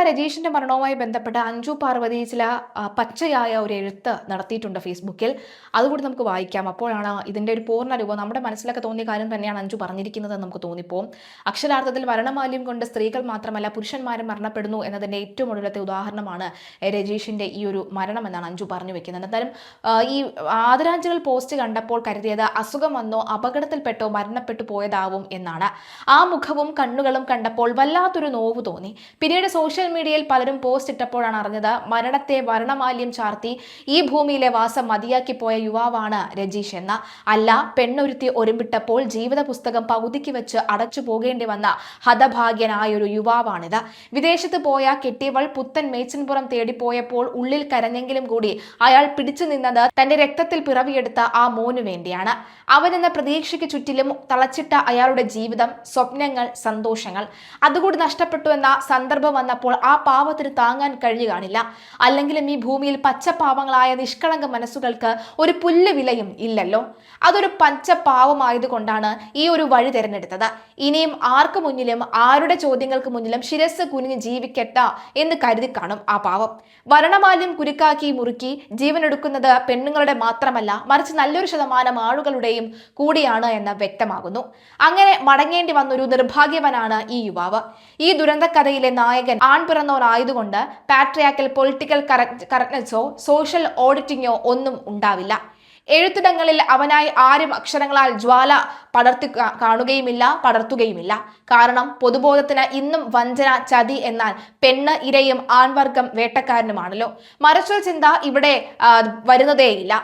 രജീഷിന്റെ മരണവുമായി ബന്ധപ്പെട്ട് അഞ്ജു പാർവതി ചില പച്ചയായ ഒരു എഴുത്ത് നടത്തിയിട്ടുണ്ട് ഫേസ്ബുക്കിൽ. അതുകൂടി നമുക്ക് വായിക്കാം. അപ്പോഴാണ് ഇതിന്റെ ഒരു പൂർണ്ണ രൂപം നമ്മുടെ മനസ്സിലൊക്കെ തോന്നിയ കാര്യം തന്നെയാണ് അഞ്ജു പറഞ്ഞിരിക്കുന്നത് നമുക്ക് തോന്നിപ്പോവും. അക്ഷരാർത്ഥത്തിൽ വർണ്ണമാല്യം കൊണ്ട് സ്ത്രീകൾ മാത്രമല്ല പുരുഷന്മാരും മരണപ്പെടുന്നു എന്നതിന്റെ ഏറ്റവും ഒടുവിലത്തെ ഉദാഹരണമാണ് രജീഷിന്റെ ഈ ഒരു മരണം എന്നാണ് അഞ്ജു പറഞ്ഞു വെക്കുന്നത്. എന്തായാലും ഈ ആദരാഞ്ജലികൾ പോസ്റ്റ് കണ്ടപ്പോൾ കരുതിയത് അസുഖം വന്നോ അപകടത്തിൽപ്പെട്ടോ മരണപ്പെട്ടു പോയതാവും എന്നാണ്. ആ മുഖവും കണ്ണുകളും കണ്ടപ്പോൾ വല്ലാത്തൊരു നോവ് തോന്നി. പിന്നീട് സോഷ്യൽ മീഡിയയിൽ പലരും പോസ്റ്റ് ഇട്ടപ്പോഴാണ് അറിഞ്ഞത് മരണത്തെ വർണ്ണമാല്യം ചാർത്തി ഈ ഭൂമിയിലെ വാസം മതിയാക്കി പോയ യുവാവാണ് രജീഷ് എന്ന. അല്ല, പെണ്ണൊരുത്തി ഒരുമ്പിട്ടപ്പോൾ ജീവിത പുസ്തകം പകുതിക്ക് വെച്ച് അടച്ചു പോകേണ്ടി വന്ന ഹതഭാഗ്യനായൊരു യുവാവാണിത്. വിദേശത്ത് പോയ കെട്ടിയവൾ പുത്തൻ മേച്ചിൻപുറം തേടിപ്പോയപ്പോൾ ഉള്ളിൽ കരഞ്ഞെങ്കിലും കൂടി അയാൾ പിടിച്ചു നിന്നത് തന്റെ രക്തത്തിൽ പിറവിയെടുത്ത ആ മോനു വേണ്ടിയാണ്. അവനെന്ന പ്രതീക്ഷയ്ക്ക് ചുറ്റിലും തളച്ചിട്ട അയാളുടെ ജീവിതം, സ്വപ്നങ്ങൾ, സന്തോഷങ്ങൾ അതുകൂടി നഷ്ടപ്പെട്ടു എന്ന സന്ദർഭം വന്നപ്പോൾ ആ പാവത്തിന് താങ്ങാൻ കഴിഞ്ഞു കാണില്ല. അല്ലെങ്കിലും ഈ ഭൂമിയിൽ പച്ചപ്പാവങ്ങളായ നിഷ്കളങ്ക മനസ്സുകൾക്ക് ഒരു പുല്ല് വിലയും ഇല്ലല്ലോ. അതൊരു പച്ചപ്പാവമായതുകൊണ്ടാണ് ഈ ഒരു വഴി തിരഞ്ഞെടുത്തത്. ഇനിയും ആർക്കു മുന്നിലും ആരുടെ ചോദ്യങ്ങൾക്ക് മുന്നിലും ശിരസ് കുനിഞ്ഞ് ജീവിക്കട്ട എന്ന് കരുതി കാണും ആ പാവം. വർണ്ണമാല്യം കുരുക്കാക്കി മുറുക്കി ജീവനെടുക്കുന്നത് പെണ്ണുങ്ങളുടെ മാത്രമല്ല, മറിച്ച് നല്ലൊരു ശതമാനം ആളുകളുടെയും കൂടിയാണ് എന്ന് വ്യക്തമാകുന്നു. അങ്ങനെ മടങ്ങേണ്ടി വന്നൊരു നിർഭാഗ്യവനാണ് ഈ യുവാവ്. ഈ ദുരന്തക്കഥയിലെ നായകൻ ആൺപിറന്നവനായതുകൊണ്ട് പാട്രിയാക്കൽ പൊളിറ്റിക്കൽ കറക്റ്റ്നെസ്സോ സോഷ്യൽ ഓഡിറ്റിങ്ങോ ഒന്നും ഉണ്ടാവില്ല. എഴുത്തിടങ്ങളിൽ അവനായി ആരും അക്ഷരങ്ങളാൽ ജ്വാല കാണുകയുമില്ല, പടർത്തുകയുമില്ല. കാരണം പൊതുബോധത്തിന് ഇന്നും വഞ്ചന, ചതി എന്നാൽ പെണ്ണ് ഇരയും ആൺവർഗം വേട്ടക്കാരനുമാണല്ലോ. മറിച്ചൊരു ചിന്ത ഇവിടെ വരുന്നതേയില്ല.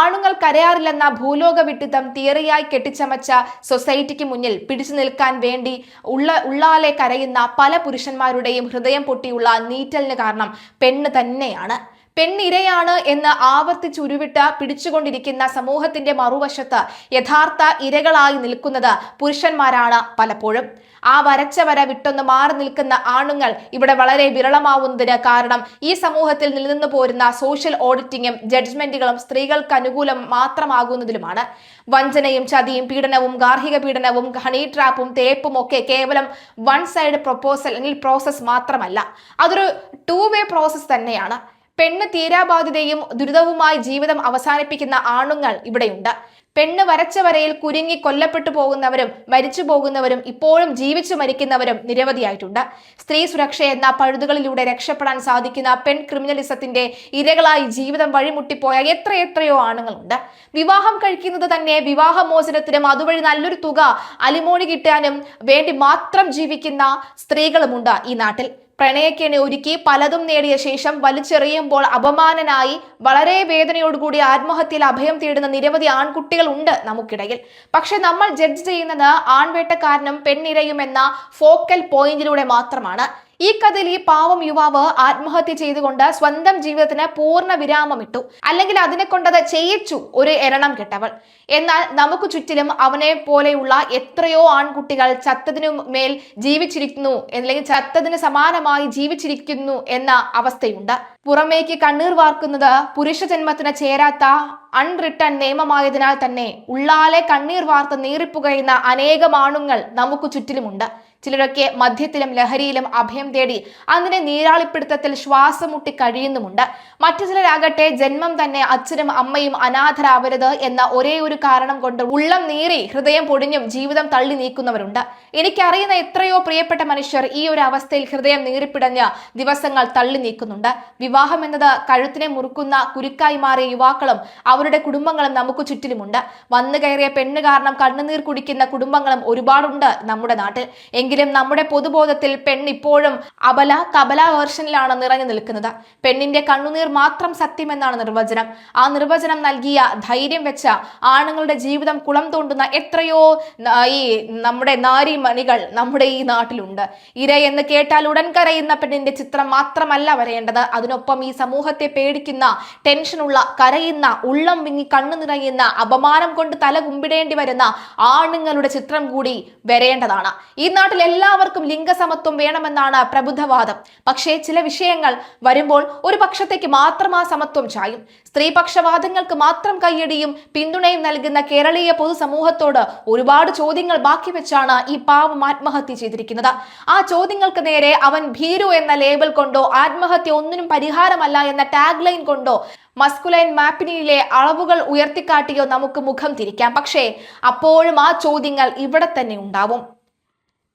ആണുങ്ങൾ കരയാറില്ലെന്ന ഭൂലോക വിട്ടിത്തം തിയറിയായി കെട്ടിച്ചമച്ച സൊസൈറ്റിക്ക് മുന്നിൽ പിടിച്ചു നിൽക്കാൻ വേണ്ടി ഉള്ളാലെ കരയുന്ന പല പുരുഷന്മാരുടെയും ഹൃദയം പൊട്ടിയുള്ള നീറ്റലിന് കാരണം പെണ്ണ് തന്നെയാണ്. പെണ്ണിരയാണ് എന്ന് ആവർത്തിച്ചുരുവിട്ട് പിടിച്ചുകൊണ്ടിരിക്കുന്ന സമൂഹത്തിന്റെ മറുവശത്ത് യഥാർത്ഥ ഇരകളായി നിൽക്കുന്നത് പുരുഷന്മാരാണ് പലപ്പോഴും. ആ വരച്ച വര വിട്ടൊന്ന് മാറി നിൽക്കുന്ന ആണുങ്ങൾ ഇവിടെ വളരെ വിരളമാവുന്നതിന് കാരണം ഈ സമൂഹത്തിൽ നിലനിന്നു പോരുന്ന സോഷ്യൽ ഓഡിറ്റിങ്ങും ജഡ്ജ്മെന്റുകളും സ്ത്രീകൾക്ക് അനുകൂലം മാത്രമാകുന്നതിലുമാണ്. വഞ്ചനയും ചതിയും പീഡനവും ഗാർഹിക പീഡനവും ഹണി ട്രാപ്പും തേപ്പും ഒക്കെ കേവലം വൺ സൈഡ് പ്രൊപ്പോസൽ അല്ലെങ്കിൽ പ്രോസസ് മാത്രമല്ല, അതൊരു 2-വേ പ്രോസസ് തന്നെയാണ്. പെണ്ണ് തീരാബാധ്യതയും ദുരിതവുമായി ജീവിതം അവസാനിപ്പിക്കുന്ന ആണുങ്ങൾ ഇവിടെയുണ്ട്. പെണ്ണ് വരച്ച വരയിൽ കുരുങ്ങി കൊല്ലപ്പെട്ടു പോകുന്നവരും മരിച്ചു പോകുന്നവരും ഇപ്പോഴും ജീവിച്ചു മരിക്കുന്നവരും നിരവധിയായിട്ടുണ്ട്. സ്ത്രീ സുരക്ഷ എന്ന പഴുതുകളിലൂടെ രക്ഷപ്പെടാൻ സാധിക്കുന്ന പെൺ ക്രിമിനലിസത്തിന്റെ ഇരകളായി ജീവിതം വഴിമുട്ടിപ്പോയ എത്രയെത്രയോ ആണുങ്ങളുണ്ട്. വിവാഹം കഴിക്കുന്നത് തന്നെ വിവാഹമോചനത്തിനും അതുവഴി നല്ലൊരു തുക അലിമോണി കിട്ടാനും വേണ്ടി മാത്രം ജീവിക്കുന്ന സ്ത്രീകളുമുണ്ട് ഈ നാട്ടിൽ. പ്രണയക്കെണി ഒരുക്കി പലതും നേടിയ ശേഷം വലിച്ചെറിയുമ്പോൾ അപമാനനായി വളരെ വേദനയോടുകൂടി ആത്മഹത്യയിൽ അഭയം തേടുന്ന നിരവധി ആൺകുട്ടികൾ ഉണ്ട് നമുക്കിടയിൽ. പക്ഷെ നമ്മൾ ജഡ്ജ് ചെയ്യുന്നത് ആൺവേട്ടക്കാരനും പെണ്ണിരയും എന്ന ഫോക്കൽ പോയിന്റിലൂടെ മാത്രമാണ്. ഈ കഥയിൽ ഈ പാവം യുവാവ് ആത്മഹത്യ ചെയ്തുകൊണ്ട് സ്വന്തം ജീവിതത്തിന് പൂർണ്ണ വിരാമമിട്ടു, അല്ലെങ്കിൽ അതിനെ കൊണ്ടത് ചെയ്യിച്ചു ഒരു എരണം കെട്ടവൾ. എന്നാൽ നമുക്ക് ചുറ്റിലും അവനെ പോലെയുള്ള എത്രയോ ആൺകുട്ടികൾ ചത്തതിനു മേൽ ജീവിച്ചിരിക്കുന്നു, അല്ലെങ്കിൽ ചത്തതിന് സമാനമായി ജീവിച്ചിരിക്കുന്നു എന്ന അവസ്ഥയുണ്ട്. പുറമേക്ക് കണ്ണീർ വാർക്കുന്നത് പുരുഷ ജന്മത്തിന് ചേരാത്ത അൺറിട്ടൺ നിയമമായതിനാൽ തന്നെ ഉള്ളാലെ കണ്ണീർ വാർത്ത് നീറിപ്പുകയുന്ന അനേകം ആണുങ്ങൾ നമുക്ക് ചുറ്റിലുമുണ്ട്. ചിലരൊക്കെ മദ്യത്തിലും ലഹരിയിലും അഭയം തേടി അതിനെ നീരാളിപ്പിടുത്തത്തിൽ ശ്വാസം മുട്ടി കഴിയുന്നുമുണ്ട്. മറ്റു ചിലരാകട്ടെ ജന്മം തന്നെ അച്ഛനും അമ്മയും അനാഥരാവരുത് എന്ന ഒരേ ഒരു കാരണം കൊണ്ട് ഉള്ളം നീറി ഹൃദയം പൊടിഞ്ഞും ജീവിതം തള്ളി നീക്കുന്നവരുണ്ട്. എനിക്കറിയുന്ന എത്രയോ പ്രിയപ്പെട്ട മനുഷ്യർ ഈ ഒരു അവസ്ഥയിൽ ഹൃദയം നീറിപ്പിടഞ്ഞ് ദിവസങ്ങൾ തള്ളി നീക്കുന്നുണ്ട്. വിവാഹം എന്നത് കഴുത്തിനെ മുറുക്കുന്ന കുരുക്കായി മാറിയ യുവാക്കളും അവരുടെ കുടുംബങ്ങളും നമുക്ക് ചുറ്റിലുമുണ്ട്. വന്നു കയറിയ പെണ്ണ് കാരണം കണ്ണുനീർ കുടിക്കുന്ന കുടുംബങ്ങളും ഒരുപാടുണ്ട് നമ്മുടെ നാട്ടിൽ. എങ്കിലും നമ്മുടെ പൊതുബോധത്തിൽ പെണ്ണ് ഇപ്പോഴും അബല കബല വേർഷനിലാണ് നിറഞ്ഞു നിൽക്കുന്നത്. പെണ്ണിന്റെ കണ്ണുനീർ മാത്രം സത്യമെന്നാണ് നിർവചനം. ആ നിർവചനം നൽകിയ ധൈര്യം വെച്ച ആണുങ്ങളുടെ ജീവിതം കുളം തോണ്ടുന്ന എത്രയോ ഈ നമ്മുടെ നാരിമണികൾ നമ്മുടെ ഈ നാട്ടിലുണ്ട്. ഇര എന്ന് കേട്ടാൽ ഉടൻ കരയുന്ന പെണ്ണിന്റെ ചിത്രം മാത്രമല്ല വരേണ്ടത്, അതിനൊപ്പം ഈ സമൂഹത്തെ പേടിക്കുന്ന, ടെൻഷനുള്ള, കരയുന്ന, ഉള്ളം വിങ്ങി കണ്ണു നിറയുന്ന, അപമാനം കൊണ്ട് തല കുമ്പിടേണ്ടി വരുന്ന ആണുങ്ങളുടെ ചിത്രം കൂടി വരേണ്ടതാണ്. ഈ നാട്ടിൽ എല്ലാവർക്കും ലിംഗസമത്വം വേണമെന്നാണ് പ്രബുദ്ധവാദം. പക്ഷേ ചില വിഷയങ്ങൾ വരുമ്പോൾ ഒരു പക്ഷത്തേക്ക് മാത്രം ആ സമത്വം ചായും. സ്ത്രീപക്ഷവാദങ്ങൾക്ക് മാത്രം കയ്യടിയും പിന്തുണയും നൽകുന്ന കേരളീയ പൊതുസമൂഹത്തോട് ഒരുപാട് ചോദ്യങ്ങൾ ബാക്കി വെച്ചാണ് ഈ പാവം ആത്മഹത്യ ചെയ്തിരിക്കുന്നത്. ആ ചോദ്യങ്ങൾക്ക് നേരെ അവൻ ഭീരു എന്ന ലേബൽ കൊണ്ടോ ആത്മഹത്യ ഒന്നിനും പരിഹാരമല്ല എന്ന ടാഗ് ലൈൻ കൊണ്ടോ മസ്കുലൈൻ മാപ്പിനിയിലെ അളവുകൾ ഉയർത്തിക്കാട്ടിയോ നമുക്ക് മുഖം തിരിക്കാം. പക്ഷേ അപ്പോഴും ആ ചോദ്യങ്ങൾ ഇവിടെ തന്നെ ഉണ്ടാവും.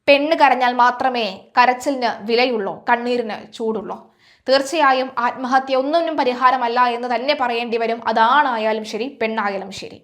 പെണ്ണ് കരഞ്ഞാൽ മാത്രമേ കരച്ചിലിന് വിലയുള്ളൂ, കണ്ണീരിന് ചൂടുള്ളൂ. തീർച്ചയായും ആത്മഹത്യ ഒന്നിനും പരിഹാരമല്ല എന്ന് തന്നെ പറയേണ്ടി വരും. അതാണായാലും ശരി, പെണ്ണായാലും ശരി.